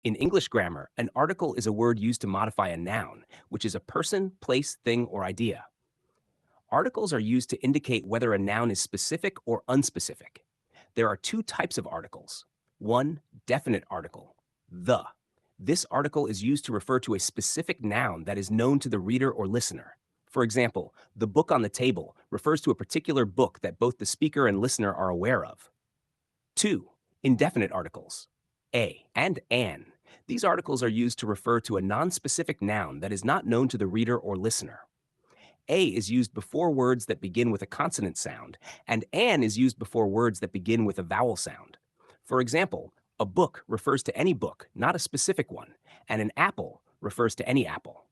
In English grammar, an article is a word used to modify a noun, which is a person, place, thing, or idea. Articles are used to indicate whether a noun is specific or unspecific. There are two types of articles. One, definite article, the. This article is used to refer to a specific noun that is known to the reader or listener. For example, the book on the table refers to a particular book that both the speaker and listener are aware of. Two, indefinite articles, a and an. These articles are used to refer to a nonspecific noun that is not known to the reader or listener. A is used before words that begin with a consonant sound, and an is used before words that begin with a vowel sound. For example, a book refers to any book, not a specific one, and an apple refers to any apple.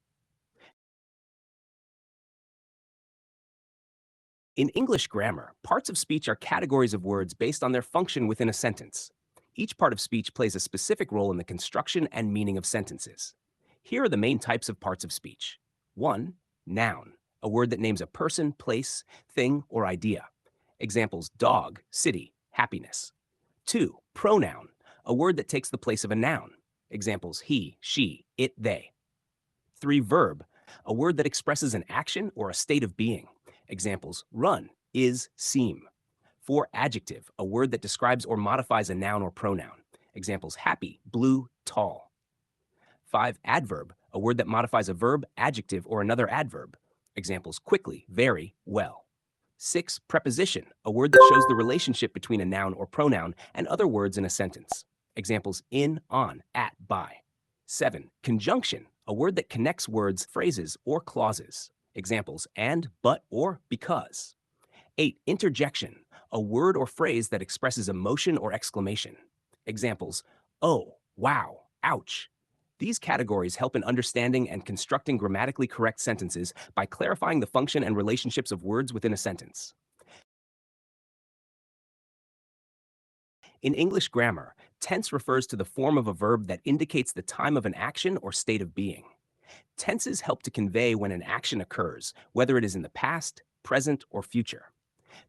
In English grammar, parts of speech are categories of words based on their function within a sentence. Each part of speech plays a specific role in the construction and meaning of sentences. Here are the main types of parts of speech. 1. Noun, a word that names a person, place, thing, or idea. Examples: dog, city, happiness. 2. Pronoun, a word that takes the place of a noun. Examples: he, she, it, they. 3. Verb, a word that expresses an action or a state of being. Examples: run, is, seem. 4. Adjective, a word that describes or modifies a noun or pronoun. Examples: happy, blue, tall. 5. Adverb, a word that modifies a verb, adjective, or another adverb. Examples: quickly, very, well. 6. Preposition, a word that shows the relationship between a noun or pronoun and other words in a sentence. Examples: in, on, at, by. 7. Conjunction, a word that connects words, phrases, or clauses. Examples: and, but, or because. 8. Interjection, a word or phrase that expresses emotion or exclamation. Examples: oh, wow, ouch. These categories help in understanding and constructing grammatically correct sentences by clarifying the function and relationships of words within a sentence. In English grammar, tense refers to the form of a verb that indicates the time of an action or state of being. Tenses help to convey when an action occurs, whether it is in the past, present, or future.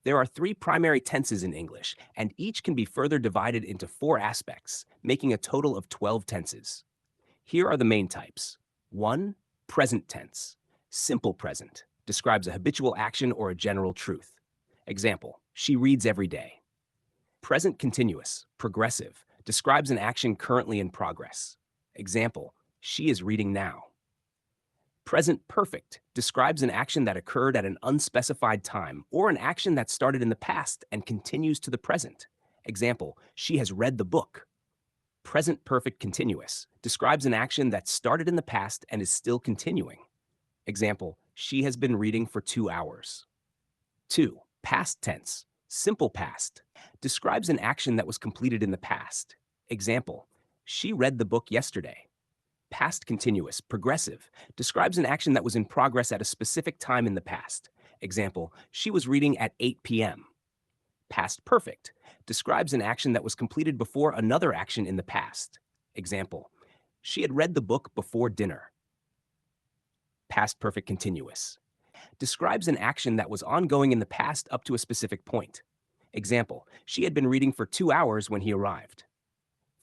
There are three primary tenses in English, and each can be further divided into four aspects, making a total of 12 tenses. Here are the main types. 1. Present tense. Simple present. Describes a habitual action or a general truth. Example: she reads every day. Present continuous. Progressive. Describes an action currently in progress. Example: she is reading now. Present perfect describes an action that occurred at an unspecified time or an action that started in the past and continues to the present. Example: she has read the book. Present perfect continuous describes an action that started in the past and is still continuing. Example: she has been reading for 2 hours. 2. Past tense, simple past, describes an action that was completed in the past. Example: she read the book yesterday. Past continuous, progressive, describes an action that was in progress at a specific time in the past. Example: she was reading at 8 p.m. Past perfect describes an action that was completed before another action in the past. Example: she had read the book before dinner. Past perfect continuous describes an action that was ongoing in the past up to a specific point. Example: she had been reading for 2 hours when he arrived.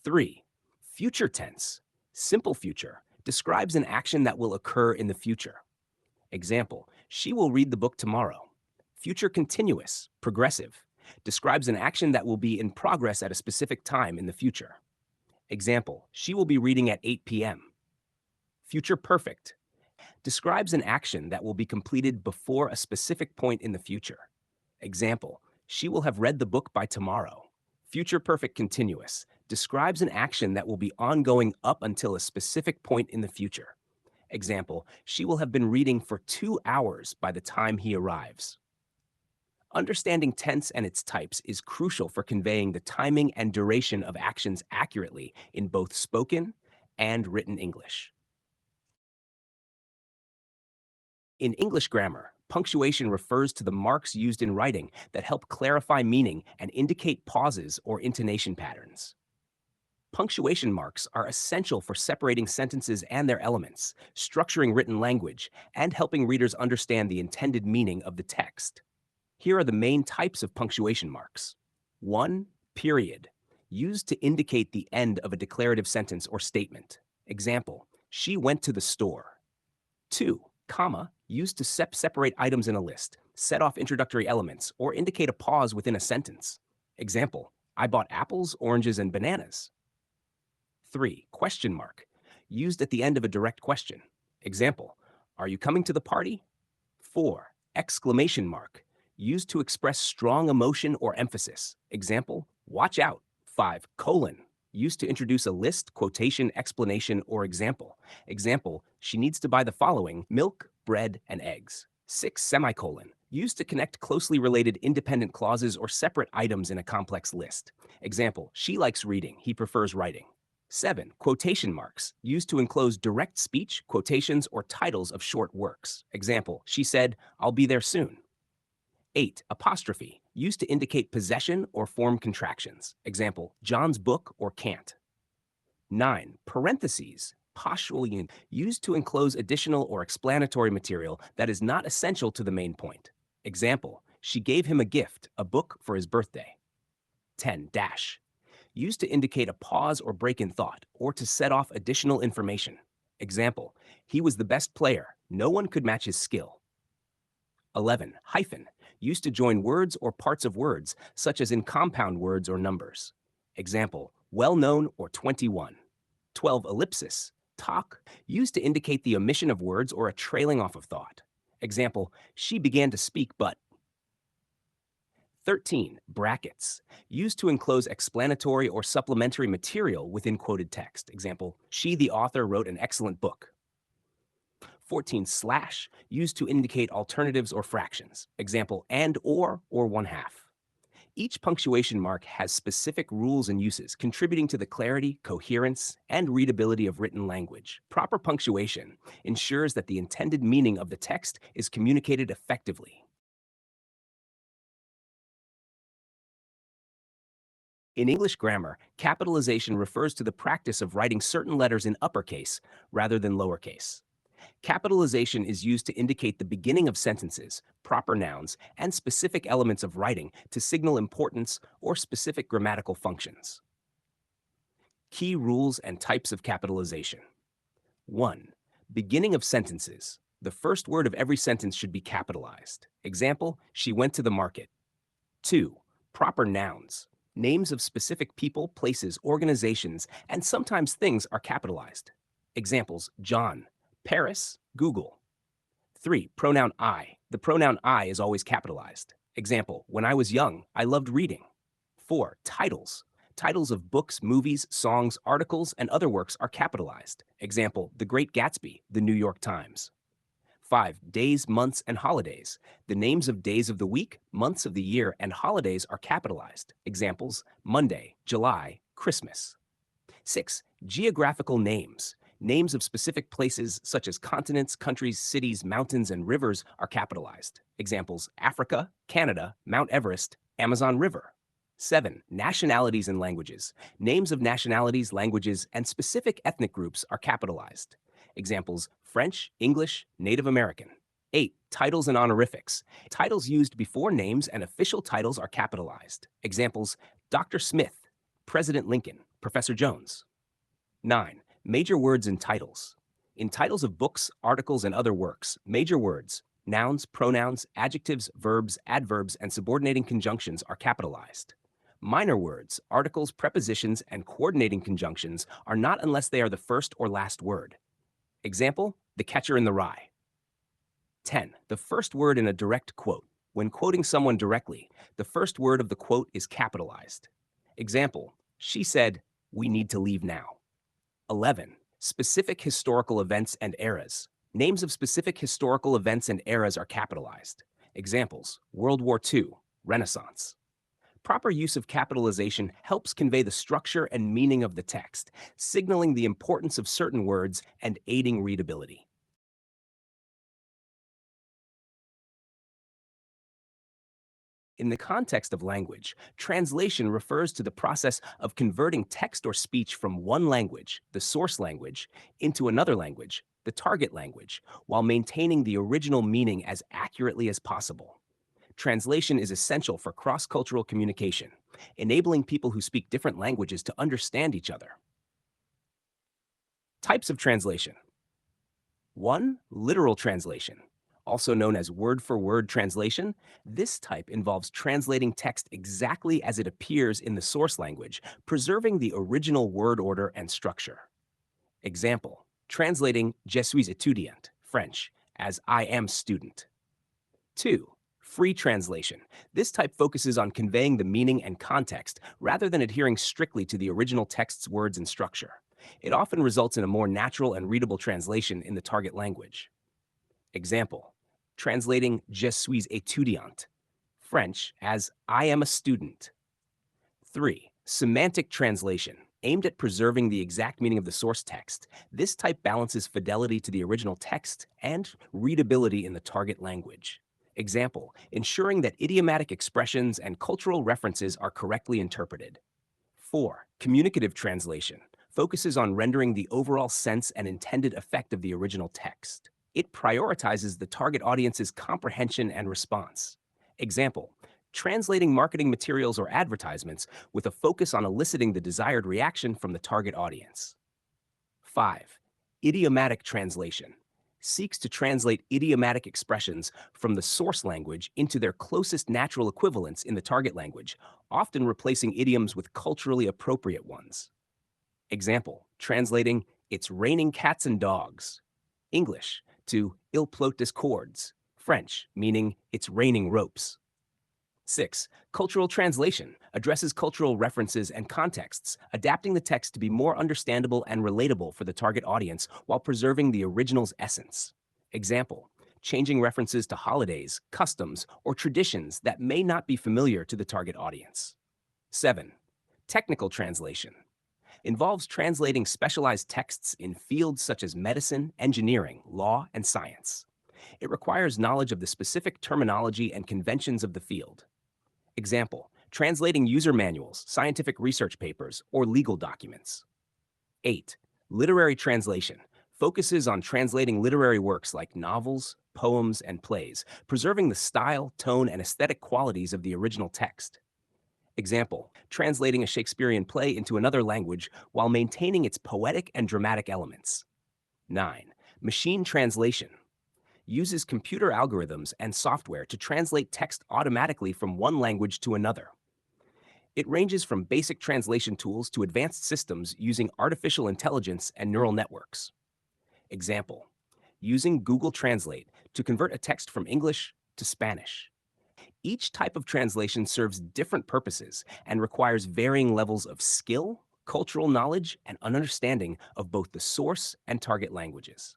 3. Future tense, simple future, describes an action that will occur in the future. Example: she will read the book tomorrow. Future continuous, progressive, describes an action that will be in progress at a specific time in the future. Example: she will be reading at 8 p.m. Future perfect describes an action that will be completed before a specific point in the future. Example: she will have read the book by tomorrow. Future perfect continuous describes an action that will be ongoing up until a specific point in the future. Example: she will have been reading for 2 hours by the time he arrives. Understanding tense and its types is crucial for conveying the timing and duration of actions accurately in both spoken and written English. In English grammar, punctuation refers to the marks used in writing that help clarify meaning and indicate pauses or intonation patterns. Punctuation marks are essential for separating sentences and their elements, structuring written language, and helping readers understand the intended meaning of the text. Here are the main types of punctuation marks. 1. Period. used to indicate the end of a declarative sentence or statement. Example, she went to the store. 2, comma, used to separate items in a list, set off introductory elements, or indicate a pause within a sentence. Example, I bought apples, oranges, and bananas. 3, question mark, used at the end of a direct question. Example, are you coming to the party? 4, exclamation mark, used to express strong emotion or emphasis. Example, watch out. 5, colon, used to introduce a list, quotation, explanation, or example. Example, she needs to buy the following: milk, bread, and eggs. 6, semicolon, used to connect closely related independent clauses or separate items in a complex list. Example, she likes reading, he prefers writing. 7, quotation marks, used to enclose direct speech, quotations, or titles of short works. Example, she said, I'll be there soon. 8, apostrophe, used to indicate possession or form contractions. Example, John's book or can't. 9, parentheses, postural, used to enclose additional or explanatory material that is not essential to the main point. Example, she gave him a gift, a book for his birthday. 10, dash, used to indicate a pause or break in thought, or to set off additional information. Example, he was the best player. No one could match his skill. 11, hyphen, used to join words or parts of words, such as in compound words or numbers. Example, well-known or 21. 12, ellipsis, talk, used to indicate the omission of words or a trailing off of thought. Example, she began to speak but. 13, brackets, used to enclose explanatory or supplementary material within quoted text. Example, she, the author, wrote an excellent book. 14, slash, used to indicate alternatives or fractions. Example, and or 1/2. Each punctuation mark has specific rules and uses, contributing to the clarity, coherence, and readability of written language. Proper punctuation ensures that the intended meaning of the text is communicated effectively. In English grammar, capitalization refers to the practice of writing certain letters in uppercase rather than lowercase. Capitalization is used to indicate the beginning of sentences, proper nouns, and specific elements of writing to signal importance or specific grammatical functions. Key rules and types of capitalization. 1. Beginning of sentences. The first word of every sentence should be capitalized. Example, she went to the market. 2. Proper nouns. Names of specific people, places, organizations, and sometimes things are capitalized. Examples, John, Paris, Google. 3. Pronoun I. The pronoun I is always capitalized. Example, when I was young, I loved reading. 4. Titles. Titles of books, movies, songs, articles, and other works are capitalized. Example, The Great Gatsby, The New York Times. 5. Days, months, and holidays. The names of days of the week, months of the year, and holidays are capitalized. Examples, Monday, July, Christmas. 6. Geographical names. Names of specific places such as continents, countries, cities, mountains, and rivers are capitalized. Examples, Africa, Canada, Mount Everest, Amazon River. 7. Nationalities and languages. Names of nationalities, languages, and specific ethnic groups are capitalized. Examples, French, English, Native American. 8. Titles and honorifics. Titles used before names and official titles are capitalized. Examples, Dr. Smith, President Lincoln, Professor Jones. 9. Major words and titles. In titles of books, articles, and other works, major words, nouns, pronouns, adjectives, verbs, adverbs, and subordinating conjunctions are capitalized. Minor words, articles, prepositions, and coordinating conjunctions are not unless they are the first or last word. Example, The Catcher in the Rye. 10. The first word in a direct quote. When quoting someone directly, the first word of the quote is capitalized. Example, she said, we need to leave now. 11. Specific historical events and eras. Names of specific historical events and eras are capitalized. Examples, World War II, Renaissance. Proper use of capitalization helps convey the structure and meaning of the text, signaling the importance of certain words and aiding readability. In the context of language, translation refers to the process of converting text or speech from one language, the source language, into another language, the target language, while maintaining the original meaning as accurately as possible. Translation is essential for cross cultural communication, enabling people who speak different languages to understand each other. Types of translation: 1. Literal translation. Also known as word for word translation, this type involves translating text exactly as it appears in the source language, preserving the original word order and structure. Example: translating Je suis étudiant, French, as I am student. 2. Free translation. This type focuses on conveying the meaning and context rather than adhering strictly to the original text's words and structure. It often results in a more natural and readable translation in the target language. Example: translating Je suis étudiant, French, as I am a student. 3. Semantic translation. Aimed at preserving the exact meaning of the source text, this type balances fidelity to the original text and readability in the target language. Example: ensuring that idiomatic expressions and cultural references are correctly interpreted. 4. Communicative translation focuses on rendering the overall sense and intended effect of the original text. It prioritizes the target audience's comprehension and response. Example: translating marketing materials or advertisements with a focus on eliciting the desired reaction from the target audience. 5. Idiomatic translation seeks to translate idiomatic expressions from the source language into their closest natural equivalents in the target language, often replacing idioms with culturally appropriate ones. Example: translating "It's raining cats and dogs," English, to "Il pleut des cordes," French, meaning "It's raining ropes." 6. Cultural translation addresses cultural references and contexts, adapting the text to be more understandable and relatable for the target audience while preserving the original's essence. Example: changing references to holidays, customs, or traditions that may not be familiar to the target audience. 7. Technical translation involves translating specialized texts in fields such as medicine, engineering, law, and science. It requires knowledge of the specific terminology and conventions of the field. Example: translating user manuals, scientific research papers, or legal documents. 8. Literary translation focuses on translating literary works like novels, poems, and plays, preserving the style, tone, and aesthetic qualities of the original text. Example: translating a Shakespearean play into another language while maintaining its poetic and dramatic elements. 9. Machine translation uses computer algorithms and software to translate text automatically from one language to another. It ranges from basic translation tools to advanced systems using artificial intelligence and neural networks. Example: using Google Translate to convert a text from English to Spanish. Each type of translation serves different purposes and requires varying levels of skill, cultural knowledge, and understanding of both the source and target languages.